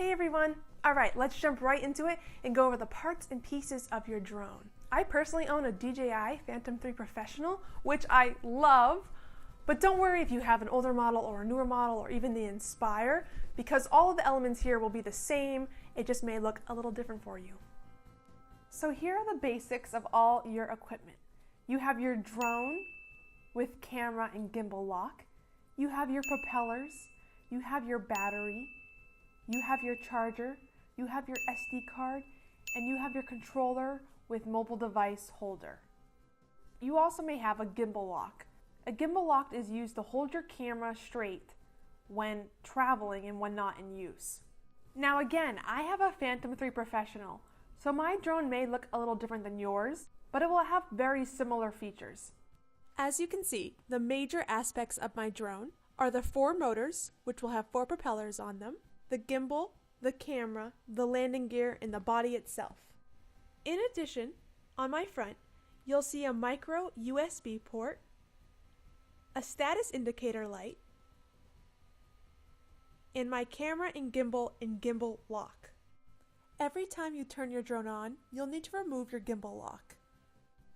Hey everyone! Alright, let's jump right into it and go over the parts and pieces of your drone. I personally own a DJI Phantom 3 Professional, which I love, but don't worry if you have an older model or a newer model or even the Inspire, because all of the elements here will be the same, it just may look a little different for you. So here are the basics of all your equipment. You have your drone with camera and gimbal lock, you have your propellers, you have your battery, you have your charger, you have your SD card, and you have your controller with mobile device holder. You also may have a gimbal lock. A gimbal lock is used to hold your camera straight when traveling and when not in use. Now again, I have a Phantom 3 Professional, so my drone may look a little different than yours, but it will have very similar features. As you can see, the major aspects of my drone are the 4 motors, which will have 4 propellers on them, the gimbal, the camera, the landing gear, and the body itself. In addition, on my front, you'll see a micro USB port, a status indicator light, and my camera and gimbal lock. Every time you turn your drone on, you'll need to remove your gimbal lock.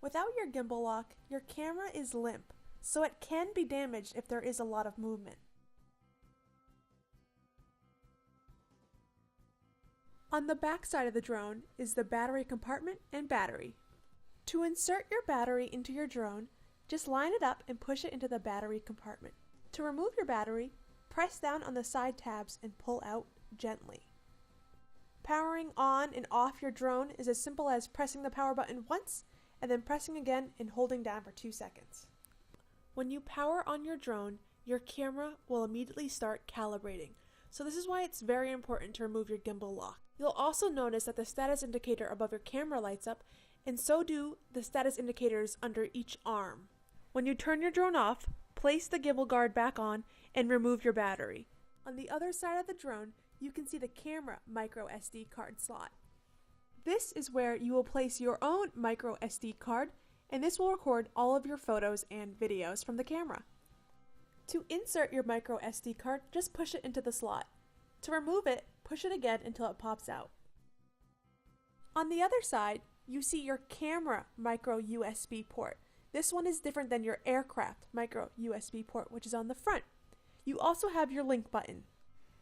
Without your gimbal lock, your camera is limp, so it can be damaged if there is a lot of movement. On the back side of the drone is the battery compartment and battery. To insert your battery into your drone, just line it up and push it into the battery compartment. To remove your battery, press down on the side tabs and pull out gently. Powering on and off your drone is as simple as pressing the power button once and then pressing again and holding down for 2 seconds. When you power on your drone, your camera will immediately start calibrating. So this is why it's very important to remove your gimbal lock. You'll also notice that the status indicator above your camera lights up, and so do the status indicators under each arm. When you turn your drone off, place the gimbal guard back on and remove your battery. On the other side of the drone, you can see the camera micro SD card slot. This is where you will place your own micro SD card, and this will record all of your photos and videos from the camera. To insert your micro SD card, just push it into the slot. To remove it, push it again until it pops out. On the other side, you see your camera micro USB port. This one is different than your aircraft micro USB port, which is on the front. You also have your link button.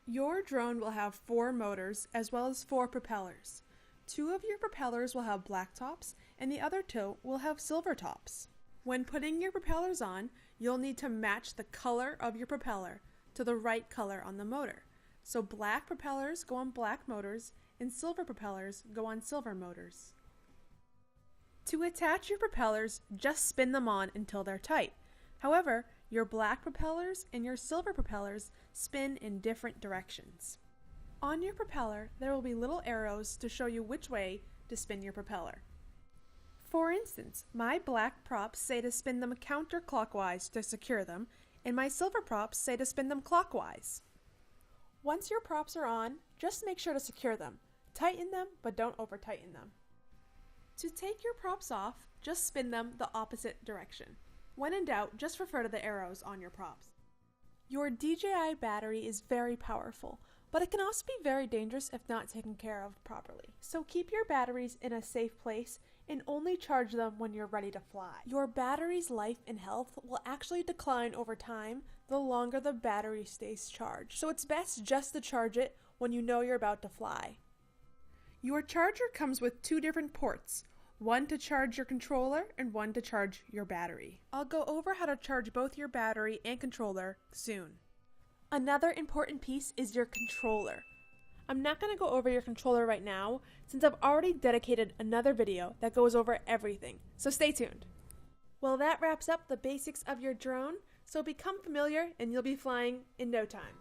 Your drone will have 4 motors as well as 4 propellers. 2 of your propellers will have black tops and the other 2 will have silver tops. When putting your propellers on, you'll need to match the color of your propeller to the right color on the motor. So black propellers go on black motors and silver propellers go on silver motors. To attach your propellers, just spin them on until they're tight. However, your black propellers and your silver propellers spin in different directions. On your propeller, there will be little arrows to show you which way to spin your propeller. For instance, my black props say to spin them counterclockwise to secure them, and my silver props say to spin them clockwise. Once your props are on, just make sure to secure them. Tighten them, but don't over tighten them. To take your props off, just spin them the opposite direction. When in doubt, just refer to the arrows on your props. Your DJI battery is very powerful, but it can also be very dangerous if not taken care of properly. So keep your batteries in a safe place and only charge them when you're ready to fly. Your battery's life and health will actually decline over time the longer the battery stays charged. So it's best just to charge it when you know you're about to fly. Your charger comes with 2 different ports, one to charge your controller and one to charge your battery. I'll go over how to charge both your battery and controller soon. Another important piece is your controller. I'm not going to go over your controller right now since I've already dedicated another video that goes over everything, so stay tuned. Well, that wraps up the basics of your drone, so become familiar and you'll be flying in no time.